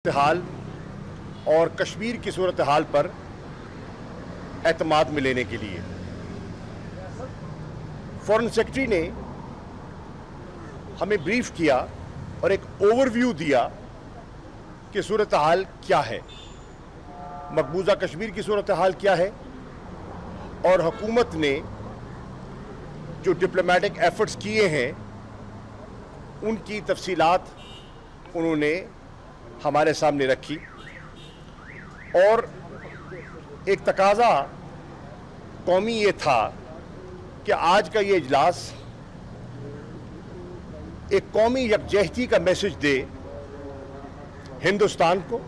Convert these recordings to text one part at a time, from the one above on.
हाल और कश्मीर की सूरत हाल पर एतमाद में लेने के लिए फॉरेन सेक्रेटरी ने हमें ब्रीफ किया और एक ओवरव्यू दिया कि सूरत हाल क्या है, मकबूजा कश्मीर की सूरत हाल क्या है और हुकूमत ने जो डिप्लोमेटिक एफर्ट्स किए हैं उनकी तफसीलात उन्होंने हमारे सामने रखी। और एक तकाज़ा कौमी ये था कि आज का ये इजलास एक कौमी यकजहती का मैसेज दे हिंदुस्तान को,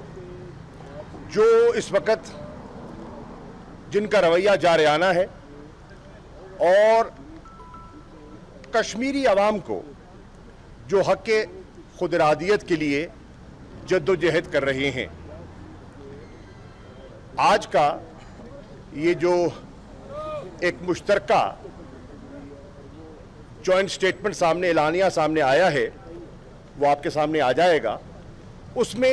जो इस वक्त जिनका रवैया जारयाना है और कश्मीरी अवाम को जो हक़ खुद इरादियत के लिए जद्दोजहद कर रहे हैं। आज का ये जो एक मुश्तरका जॉइंट स्टेटमेंट सामने एलानिया सामने आया है वो आपके सामने आ जाएगा। उसमें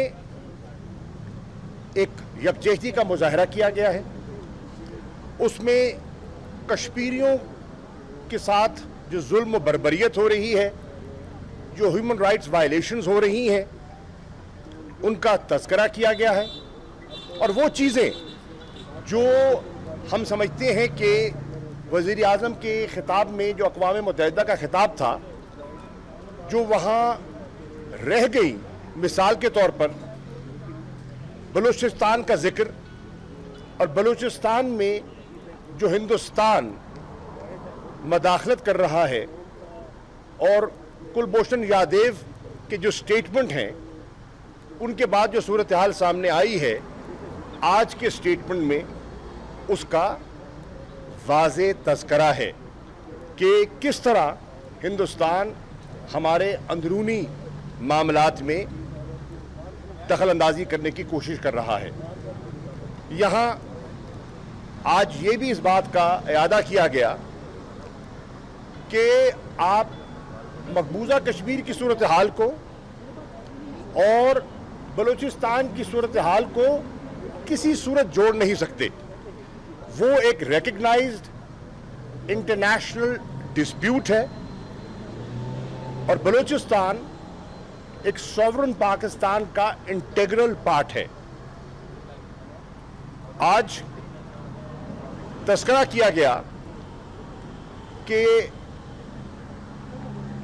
एक यकजहती का मुजाहरा किया गया है। उसमें कश्मीरियों के साथ जो जुल्म व बर्बरियत हो रही है, जो ह्यूमन राइट्स वायलेशंस हो रही हैं, उनका तज़किरा किया गया है। और वो चीज़ें जो हम समझते हैं कि वज़ीर आज़म के ख़िताब में जो अक़वाम मुत्तहिदा का ख़िताब था, जो वहाँ रह गई, मिसाल के तौर पर बलूचिस्तान का ज़िक्र, और बलूचिस्तान में जो हिंदुस्तान मदाखलत कर रहा है और कुलभूषण यादव के जो स्टेटमेंट हैं उनके बाद जो सूरत हाल सामने आई है, आज के स्टेटमेंट में उसका वाज़े तज़किरा है कि किस तरह हिंदुस्तान हमारे अंदरूनी मामलात में दखल अंदाजी करने की कोशिश कर रहा है। यहाँ आज ये भी इस बात का इयादा किया गया कि आप मकबूजा कश्मीर की सूरत हाल को और बलूचिस्तान की सूरत हाल को किसी सूरत जोड़ नहीं सकते। वो एक रिकग्नाइज्ड इंटरनेशनल डिस्प्यूट है और बलूचिस्तान एक सॉवरन पाकिस्तान का इंटीग्रल पार्ट है। आज तज़किरा किया गया कि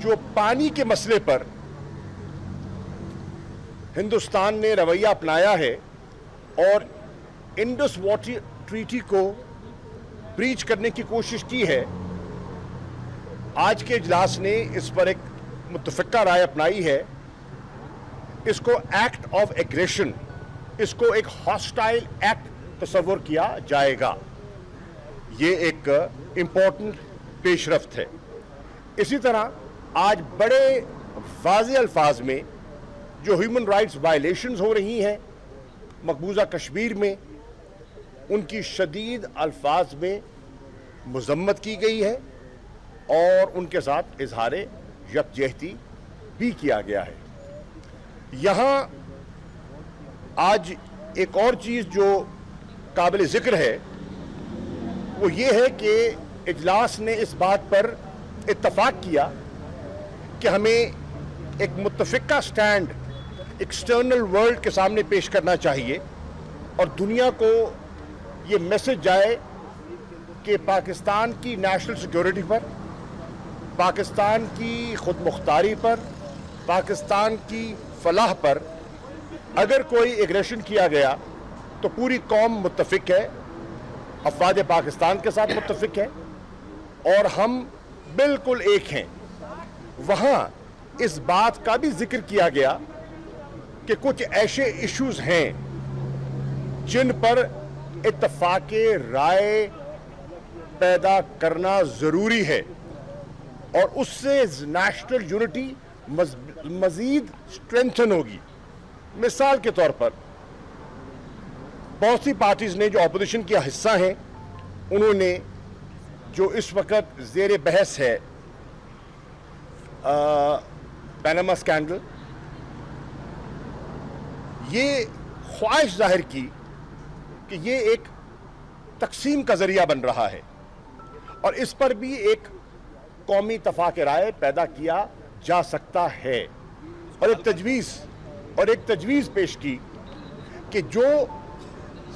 जो पानी के मसले पर हिंदुस्तान ने रवैया अपनाया है और इंडस वाटर ट्रीटी को ब्रीच करने की कोशिश की है, आज के इजलास ने इस पर एक मुत्तफ़िक़ा राय अपनाई है। इसको एक्ट ऑफ एग्रेशन, इसको एक हॉस्टाइल एक्ट तस्वुर किया जाएगा। ये एक इम्पोर्टेंट पेशरफ्त है। इसी तरह आज बड़े वाज़े अल्फाज में जो ह्यूमन राइट्स वायलेशंस हो रही हैं मकबूजा कश्मीर में, उनकी शदीद अल्फाज में मज़म्मत की गई है और उनके साथ इजहार यकजहती भी किया गया है। यहाँ आज एक और चीज़ जो काबिल ज़िक्र है वो ये है कि इजलास ने इस बात पर इत्तफाक किया कि हमें एक मुत्तफ़िक़ा स्टैंड एक्सटर्नल वर्ल्ड के सामने पेश करना चाहिए और दुनिया को ये मैसेज जाए कि पाकिस्तान की नेशनल सिक्योरिटी पर, पाकिस्तान की खुद मुख्तारी पर, पाकिस्तान की फलाह पर अगर कोई एग्रेशन किया गया तो पूरी कौम मुत्तफ़िक़ है, अफ़वाद पाकिस्तान के साथ मुत्तफ़िक़ है और हम बिल्कुल एक हैं। वहाँ इस बात का भी जिक्र किया गया कि कुछ ऐसे इश्यूज़ हैं जिन पर इत्तफ़ाक़े राय पैदा करना ज़रूरी है और उससे नेशनल यूनिटी मज़ीद स्ट्रेंथन होगी। मिसाल के तौर पर बहुत सी पार्टीज़ ने जो अपोजिशन का हिस्सा हैं उन्होंने जो इस वक्त ज़ेर बहस है पैनामा स्कैंडल, ये ख्वाहिश जाहिर की कि ये एक तकसीम का जरिया बन रहा है और इस पर भी एक कौमी तफाक राय पैदा किया जा सकता है और एक तजवीज़ पेश की कि जो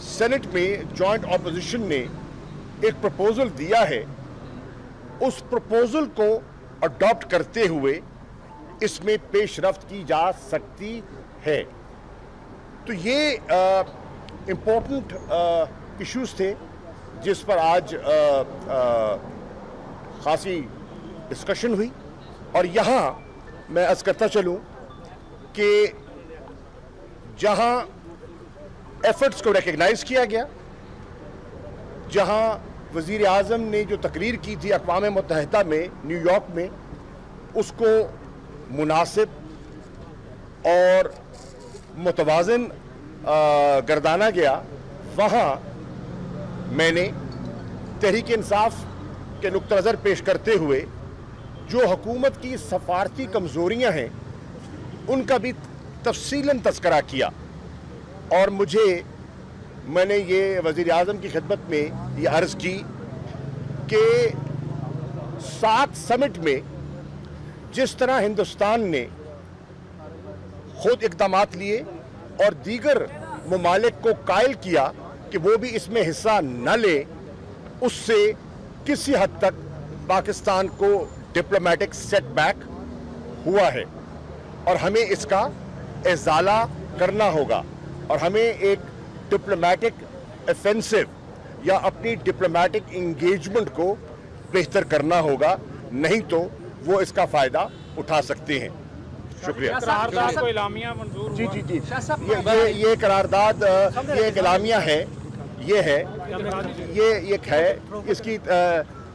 सेनेट में जॉइंट ऑपोजिशन ने एक प्रपोजल दिया है उस प्रपोजल को अडॉप्ट करते हुए इसमें पेशरफ्त की जा सकती है। तो ये इम्पोर्टेंट इश्यूज थे जिस पर आज खासी डिस्कशन हुई और यहाँ मैं अर्ज करता चलूँ कि जहाँ एफर्ट्स को रिकग्नाइज किया गया, जहाँ वज़ीर आज़म ने जो तकरीर की थी अक़वाम मुत्तहिदा में न्यूयॉर्क में उसको मुनासिब और मुतवाज़िन गर्दाना गया, वहाँ मैंने तहरीक इंसाफ के नुक्ता नज़र पेश करते हुए जो हुकूमत की सफारती कमज़ोरियाँ हैं उनका भी तफसीलन तज़किरा किया और मैंने ये वज़ीर आज़म की खिदमत में ये अर्ज़ की कि 7 समिट में जिस तरह हिंदुस्तान ने खुद इक़दामात लिए और दीगर ममालिक को कायल किया कि वो भी इसमें हिस्सा न ले, उससे किसी हद तक पाकिस्तान को डिप्लोमेटिक सेटबैक हुआ है और हमें इसका इज़ाला करना होगा और हमें एक डिप्लोमेटिक ऑफेंसिव या अपनी डिप्लोमेटिक इंगेजमेंट को बेहतर करना होगा, नहीं तो वो इसका फ़ायदा उठा सकते हैं। शुक्रिया। जी जी जी, ये करारदाद ये एक एलामिया है, ये एक है, इसकी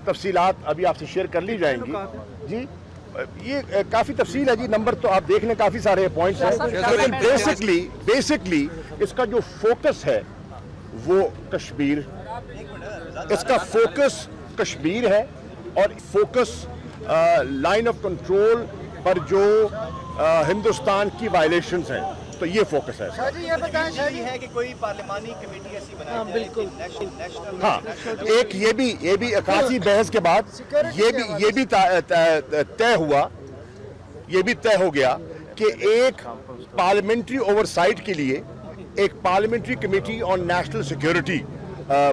तफसीलात अभी आपसे शेयर कर ली जाएंगी। जी ये काफ़ी तफसील है जी, नंबर तो आप देख लें, काफ़ी सारे पॉइंट्स हैं, लेकिन बेसिकली इसका जो फोकस है वो कश्मीर, इसका फोकस कश्मीर है और फोकस लाइन ऑफ कंट्रोल पर जो हिंदुस्तान की वायलेशंस हैं, तो ये फोकस है। शाह जी ये बताएं शाह जी है कि कोई पार्लिमानी कमेटी ऐसी बनाई जाए बिल्कुल नेशनल हाँ, एक ये भी खासी बहस के बाद ये भी तय हो गया कि एक पार्लियामेंट्री ओवरसाइट के लिए एक parliamentary committee on national security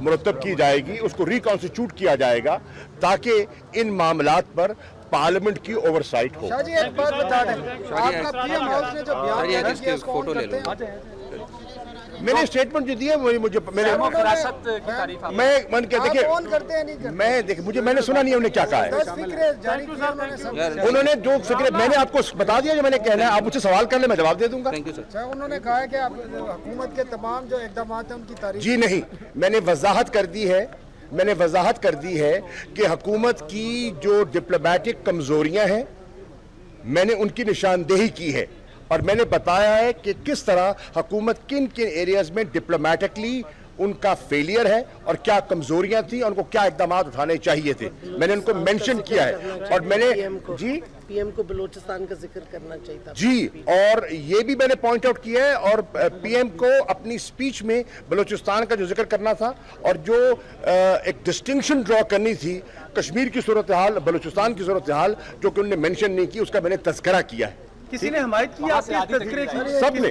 मुरतब की जाएगी, उसको रिकॉन्स्टिट्यूट किया जाएगा ताकि इन मामलात पर पार्लियामेंट की ओवरसाइट हो। शाह जी एक बात बता दें, आपका पीएम हाउस ने जो बयान दिया उसको फोटो ले लो। मैंने स्टेटमेंट जो दिया मैंने देखिए ऑन करते हैं नहीं करते? मैं देखिए मैंने सुना नहीं उन्होंने क्या कहा है। 10 फिक्रें जारी की उन्होंने सब। उन्होंने जो फिक्र मैंने आपको बता दिया जो मैंने कहना है, आप मुझसे सवाल कर ले, मैं जवाब दे दूंगा। अच्छा, उन्होंने कहा है कि आप हुकूमत के तमाम जो इक़दाम हैं उनकी तारीफ। जी नहीं, मैंने वजाहत कर दी है कि हुकूमत की जो डिप्लोमेटिक कमजोरियां हैं मैंने उनकी निशानदेही की है और मैंने बताया है कि किस तरह हुकूमत किन किन एरियाज में डिप्लोमेटिकली उनका फेलियर है और क्या कमजोरियां थी और उनको क्या इकदाम उठाने चाहिए थे, मैंने उनको मेंशन किया है। और मैंने पीएम को बलूचिस्तान का जिक्र करना चाहिए था जी, और ये भी मैंने पॉइंट आउट किया है और पीएम को अपनी स्पीच में बलूचिस्तान का जो जिक्र करना था और जो एक डिस्टिंक्शन ड्रॉ करनी थी कश्मीर की सूरत हाल, बलूचिस्तान की सूरत हाल, जो कि उन्होंने मेंशन नहीं की, उसका मैंने तज़किरा किया है। किसी ने हमायत की आपके तज़किरे की? सबने